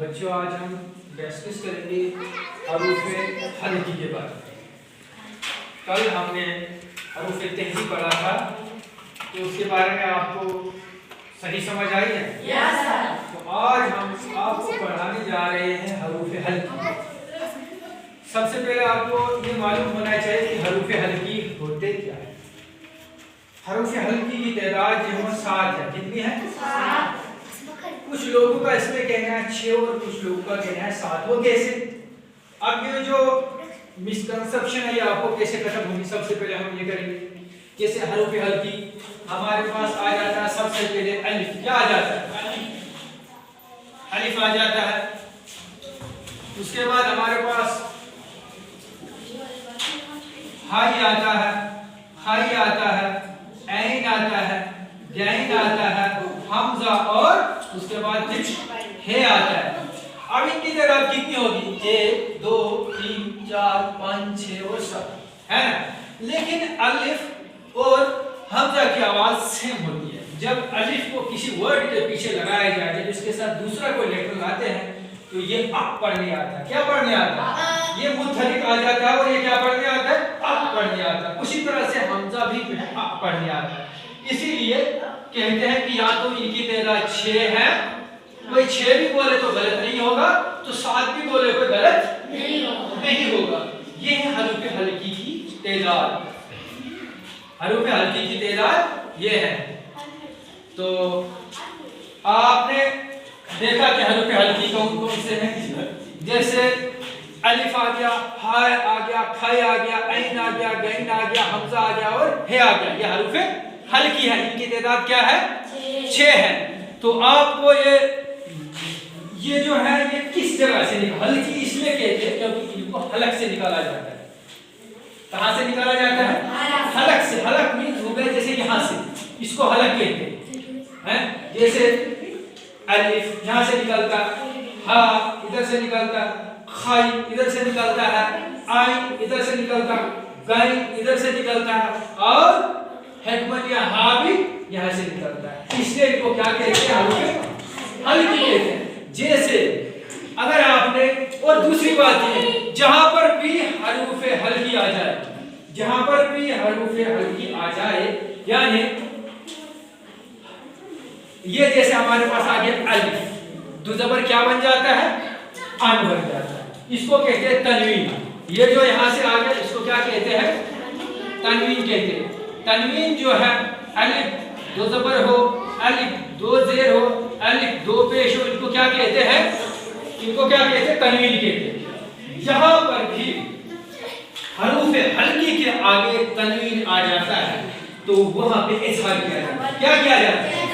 بچوں آج ہم ڈسکس کریں گے حروف ہلکی کے بارے میں۔ کل ہم نے حروف تہذیب پڑھا تھا تو اس کے بارے میں آپ کو صحیح سمجھ آئی ہے؟ یس سر۔ تو آج ہم آپ کو پڑھانے جا رہے ہیں حروف ہلکی۔ سب سے پہلے آپ کو یہ معلوم ہونا چاہیے کہ حروف ہلکی ہوتے کیا ہے۔ حروف ہلکی کی تعداد جو ہے 7 ہے۔ کتنی ہے؟ 7۔ کچھ لوگوں کا اس میں کہنا ہے 6 اور کچھ لوگوں کا کہنا ہے 7۔ وہ کیسے؟ اب یہ جو مسکنسپشن ہے یہ آپ کو کیسے ختم ہوگی؟ سب سے پہلے ہم یہ کریں گے جیسے حروف ہلکی ہمارے پاس آ جاتا ہے سب سے پہلے الف۔ کیا آ جاتا ہے؟ الف آ جاتا ہے۔ اس کے بعد ہمارے پاس ہائی آتا ہے، خائی آتا ہے، عین آتا ہے، غین آتا ہے، حمزہ اور اس کے بعد ہے آتا ہے۔ اب ان کی تعداد کتنی ہوگی؟ 1 2 3 4 5 6 اور 7 ہے نا؟ لیکن الف اور حمزہ کی آواز سیم ہوتی ہے۔ جب الف کو کسی ورڈ کے پیچھے لگایا جائے، جب اس کے ساتھ دوسرا کوئی لیٹر لاتے ہیں تو یہ اب پڑھنے آتا ہے۔ کیا پڑھنے آتا ہے؟ یہ متحرک آ جاتا ہے اور یہ کیا پڑھنے آتا ہے؟ اب پڑھنے آتا ہے۔ اسی طرح سے حمزہ بھی اب پڑھنے آتا ہے۔ اسی لیے کہتے ہیں کہ یا تو ان کی تعداد 6 ہے، کوئی 6 بھی بولے تو غلط نہیں ہوگا، تو 7 بھی بولے کوئی غلط نہیں ہوگا۔ یہ ہے حروف ہلکی کی تعداد۔ حروف ہلکی کی تعداد یہ ہے۔ تو آپ نے دیکھا کہ حروف ہلکی کون کون سے ہیں؟ جیسے الف آ گیا، ہا آ گیا، کھائی آ گیا، عین آ گیا، غین آ گیا، حمزہ آ گیا اور ہے آ گیا۔ یہ حروف ہلکی ہے۔ ان کی تعداد کیا ہے؟ 6 ہے۔ تو آپ کو یہ جو ہے یہ کس جگہ سے نکلا؟ ہلکی اس لیے کہتے ہیں کیونکہ ان کو حلق سے نکالا جاتا ہے۔ کہاں سے نکالا جاتا ہے؟ حلق سے۔ حلق مینز ہو گیا جیسے یہاں سے، اس کو حلق کہتے ہیں۔ جیسے الف یہاں سے نکلتا ہے، ہا ادھر سے نکلتا ہے، خائی ادھر سے نکلتا ہے، عین ادھر سے نکلتا ہے، غین ادھر سے نکلتا ہے اور حکمت یا ہا بھی یہاں سے نکلتا ہے۔ اس لیے ان کو کیا کہتے ہیں؟ حروف ہلکی کہتے ہیں۔ جیسے اگر آپ نے اور دوسری بات یہ جہاں پر بھی حروف ہلکی آ جائے، جہاں پر بھی حروف ہلکی آ جائے، یعنی یہ جیسے ہمارے پاس آ گیا الف، دو زبر کیا بن جاتا ہے؟ ان بن جاتا ہے۔ اس کو کہتے ہیں تنوین۔ یہ جو یہاں سے آ گیا اس کو کیا کہتے ہیں؟ تنوین کہتے ہیں۔ تنوین جو ہے الف دو زبر ہو، الف دو زیر ہو، الف دو پیش ہو، ان کو کیا کہتے ہیں؟ ان کو کیا کہتے ہیں؟ تنوین کہتے ہیں۔ جہاں پر بھی حروف ہلکی کے آگے تنوین آ جاتا ہے تو وہاں پہ اظہار کیا جاتا ہے۔ کیا کیا جاتا ہے؟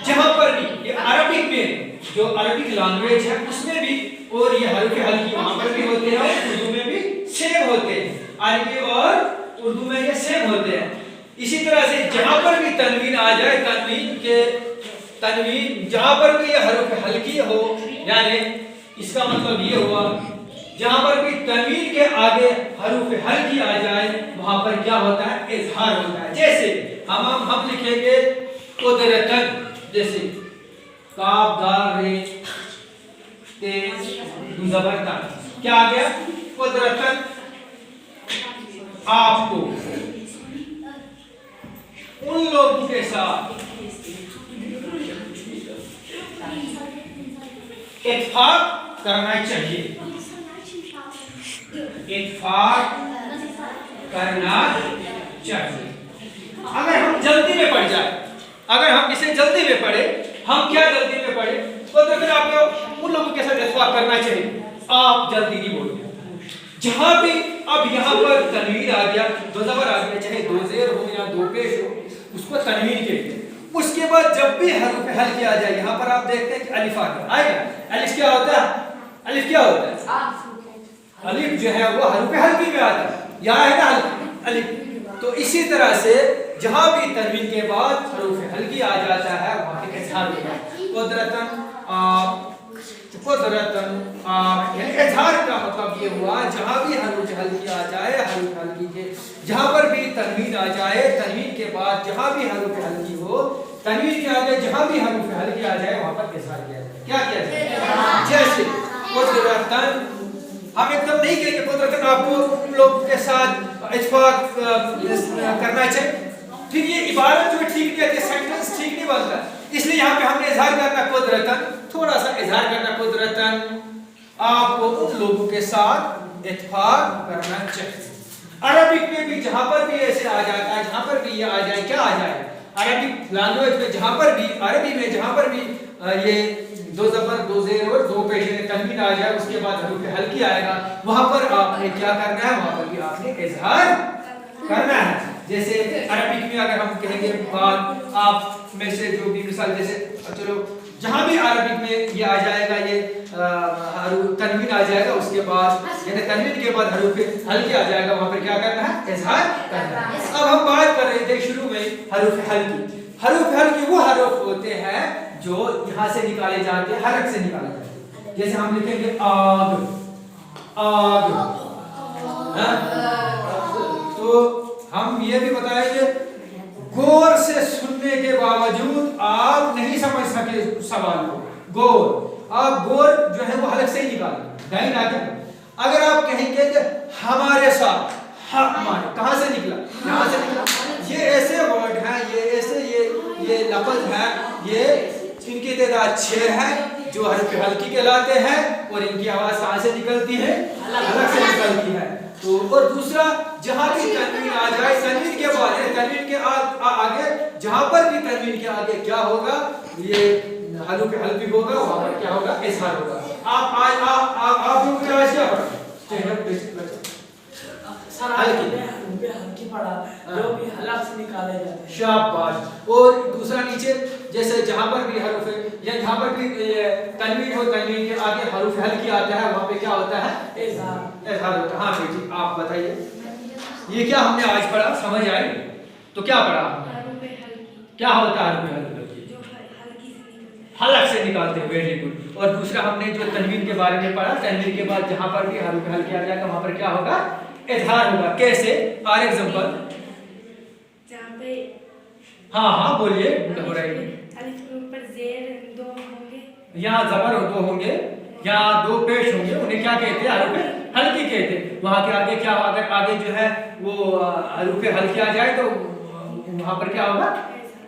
جہاں پر بھی یہ عربک میں جو عربک لینگویج ہے اس میں بھی اور یہ حروف ہلکی وہاں پر بھی ہوتے ہیں اور اردو میں بھی سیم ہوتے ہیں۔ عربی اور اردو میں یہ سیم ہوتے ہیں۔ اسی طرح سے جہاں پر بھی تنوین آ جائے، تنوین جہاں پر بھی یہ حروف ہلکی ہو، یعنی اس کا مطلب یہ ہوا جہاں پر بھی تنوین کے آگے حروف ہلکی آ جائے وہاں پر کیا ہوتا ہے؟ اظہار ہوتا ہے۔ جیسے ہم لکھیں گے قدرتن، جیسے کاف دال رے تے زبر تا، کیا آ گیا؟ قدرتن۔ آپ کو ان لوگوں کے ساتھ اتفاق کرنا چاہیے، اتفاق کرنا چاہیے۔ اگر ہم جلدی میں پڑھ جائیں، اگر ہم اسے جلدی میں پڑھیں، ہم کیا جلدی میں پڑھیں؟ تو پھر آپ کو ان لوگوں کے ساتھ اتفاق کرنا چاہیے، آپ جلدی نہیں بولیں۔ جہاں بھی اب یہاں پر تنوین آ گیا، دو زبر آ گیا، چاہے دو زیر ہو یا دو پیش ہو، اس کو تنوین کہتے ہیں۔ اس کے بعد جب بھی حروف ہلکی آ جائے، یہاں پر آپ دیکھتے ہیں کہ الف آ گیا، آئے گا۔ الف کیا ہوتا ہے؟ الف کیا ہوتا ہے؟ الف جو ہے وہ حروف ہلکی میں آتا ہے، یہاں ہے نا الف۔ تو اسی طرح سے جہاں بھی تنوین کے بعد حروف ہلکی آ جاتا ہے وہاں پہ اظہار ہوتا ہے۔ قدرتن قدرتن یعنی اظہار کا مطلب یہ ہوا جہاں بھی حروف ہلکی آ جائے، حروف ہلکی کے جہاں پر بھی تنوین آ جائے، تنوین کے بعد جہاں بھی حروف ہلکی ہو، تنوین کے آگے جہاں بھی حروف ہلکی آ جائے وہاں پر اظہار کیا جائے۔ کیا کیا جائے؟ جیسے آپ کو ان لوگوں کے ساتھ اتفاق کرنا چاہیے. پھر یہ عبارت جو ٹھیک نہیں ہے، سینٹنس ٹھیک نہیں بنتا، اس لیے یہاں پہ ہم نے اظہار کرنا قدرتاً، تھوڑا سا اظہار کرنا قدرتاً، آپ کو ان لوگوں کے ساتھ اتفاق کرنا چاہیے. عربک میں بھی جہاں پر بھی ایسے آ جاتا ہے، جہاں پر بھی یہ آ جائے، کیا آ جائے عربک لینگویج میں جہاں پر بھی، عربی میں جہاں پر بھی یہ دو زبر، دو زیر اور دو پیش تنوین آ جائے، اس کے بعد حروف ہلکی آئے گا، وہاں پر آپ نے کیا کرنا ہے، وہاں پر بھی آپ نے اظہار کرنا ہے. جیسے عربک میں اگر ہم کہیں گے بات، آپ میں سے جو بھی مثال، جیسے چلو جہاں بھی عربک میں یہ آ جائے گا، یہ تنوین آ جائے گا، اس کے بعد یعنی تنوین کے بعد حروف ہلکی آ جائے گا، وہاں پر کیا کرنا ہے، اظہار کرنا ہے. اب ہم بات کر رہے تھے شروع میں حروف ہلکی. حروف ہلکی وہ حروف ہوتے ہیں جو یہاں سے نکالے جاتے ہیں، حرف سے نکالے جاتے ہیں. جیسے ہم لکھیں گے آگ، آگ. تو ہم یہ بھی بتائیں گے غور سے سننے کے باوجود آپ نہیں سمجھ سکے سوال کو. غور، آپ غور جو ہے وہ حلق سے ہی نکالیں، دائیں آگے. اگر آپ کہیں گے کہ ہمارے ساتھ، ہمارے کہاں سے نکلا، یہاں سے نکلا. یہ ایسے ورڈ ہیں، یہ ایسے یہ لفظ ہیں، یہ ان کی تعداد 6 ہے جو حرف ہلکی کہلاتے ہیں، اور ان کی آواز کہاں سے نکلتی ہے، حلق سے نکلتی ہے. تو اور دوسرا، جہاں بھی تنوین آ جائے، تنوین کے بعد تنوین کے آگے، جہاں پر بھی تنوین کے آگے کیا ہوگا، یہ حروف ہلکی ہوگا، وہاں پر کیا ہوگا، اظہار ہوگا. آپ لوگ کیا کیا ہلکی پڑھا جو بھی حلق سے نکالے جاتے ہیں. شاباش. اور دوسرا نیچے جیسے جہاں پر بھی حروف یا جہاں پر بھی تنوین ہو، تنوین کے آگے حروف ہلکی آتا ہے، وہاں پہ کیا ہوتا ہے، اظہار ہوتا ہے. ہاں بیٹی آپ بتائیے یہ کیا ہم نے آج پڑھا، سمجھ آئی؟ تو کیا پڑھا، کیا ہوتا ہے حروف ہلکی، حلق سے نکالتے ہیں. Very good. اور دوسرا ہم نے جو تنوین کے بارے میں پڑھا، تنوین کے بعد جہاں پر بھی حروف ہلکی آ جائے گا، وہاں پر کیا ہوگا، اظہار ہوگا. کیسے، فار ایگزامپل، ہاں بولیے، ہو رہی ہے. یہاں زبر دو ہوں گے، یہاں دو پیش ہوں گے، انہیں کیا کہتے ہیں، حروف ہلکی کہتے ہیں. وہاں کے آگے کیا، اگر آگے جو ہے وہ حروف ہلکی آ جائے تو وہاں پر کیا ہوگا،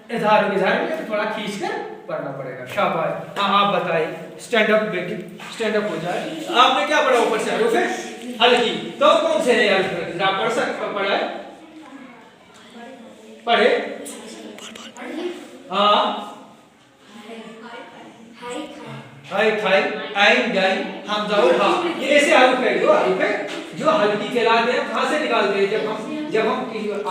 اظہار ہوگا. اظہار میں تھوڑا کھینچ کر پڑھنا پڑے گا. شاباش. ہاں آپ بتائیے، اسٹینڈ اپ بیٹی، اسٹینڈ اپ ہو جائے. آپ نے کیا پڑھا اوپر سے، حروف ہلکی. تو کون سے ہیں حروف، آپ پڑھ سکتے، پڑھائے، پڑھے. ہاں، ہائی کھائی، عین گائی، حمزہ اور ہاء، یہ ایسے حروف ہیں جو ہلکی کہلاتے ہیں. کہاں سے نکالتے ہیں، جب ہم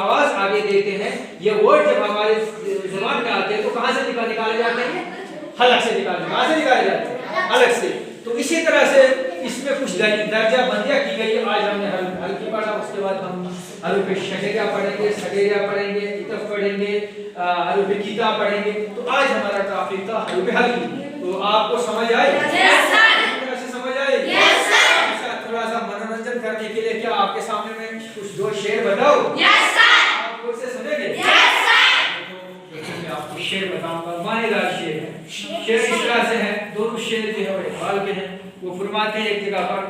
آواز آگے دیتے ہیں، یہ ورڈ جب ہمارے زبان میں آتے ہیں تو کہاں سے نکالے جاتے ہیں، حلق سے نکالتے ہیں. کہاں سے نکالے جاتے ہیں، حلق سے. تو اسی طرح سے اس میں کچھ درجہ بندیاں کی گئی ہے. آج ہم نے حروف ہلکی پڑھا، اس کے بعد ہم حروف شجریہ پڑھیں گے، سگیریہ پڑھیں گے، عطف پڑھیں گے، حروف کتاب پڑھیں گے. تو آج ہمارا ٹاپک تھا حروف ہلکی. تو آپ کو سمجھ آئی؟ یس سر. سمجھ آئی؟ یس سر. تھوڑا سا منورنجن کرنے کے لیے کیا آپ کے سامنے میں کچھ دو شعر بتاؤ؟ یس سر. آپ خود سے سنیں گے؟ یس سر. میں آپ کو شعر بتاؤں گا، معنی دار شعر ہے. شعر اس طرح سے ہے، دونوں شعر جو ہے وہ اقبال کے ہیں. وہ فرماتے ہیں ایک جگہ پر،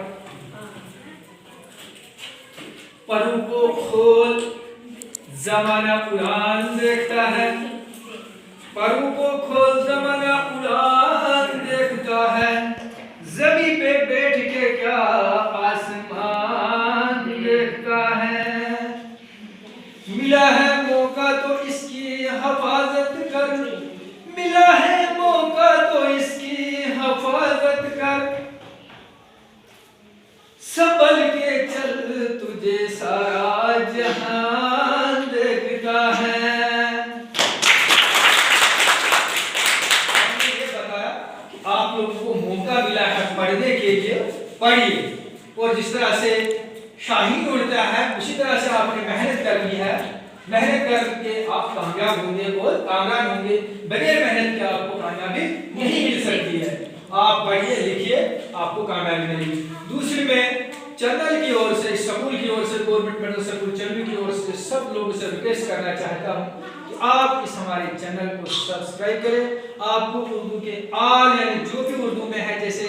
پروں کو کھول زمانہ اڑان دیکھتا ہے، پروں کو کھول زمانہ اڑان دیکھتا ہے، زمین پہ بیٹھ کے کیا آسمان دیکھتا ہے. ملا ہے موقع تو اس کی حفاظت کر، ملا ہے موقع تو اس کی حفاظت کر، سنبھل کے چل تجھے سارا جہان دیکھتا ہے. آپ لوگوں کو موقع ملا ہے پڑھنے کے لیے، پڑھیے. اور جس طرح سے شاہین اڑتا ہے اسی طرح سے آپ نے محنت کرنی ہے. محنت کر کے آپ کامیاب ہوں گے اور کامیاب ہوں گے. بغیر محنت کے آپ کو کامیابی نہیں مل سکتی ہے. آپ پڑھیے لکھیے، آپ کو کامیابی ملے گی. دوسری میں چینل کی اور سے، اسکول کی اور سے، گورنمنٹ مڈل اسکول چنوی کی اور سے سب لوگوں سے ریکویسٹ کرنا چاہتا ہوں کہ آپ اس ہمارے چینل کو سبسکرائب کریں. آپ کو اردو کے آل یعنی جو بھی اردو میں ہے، جیسے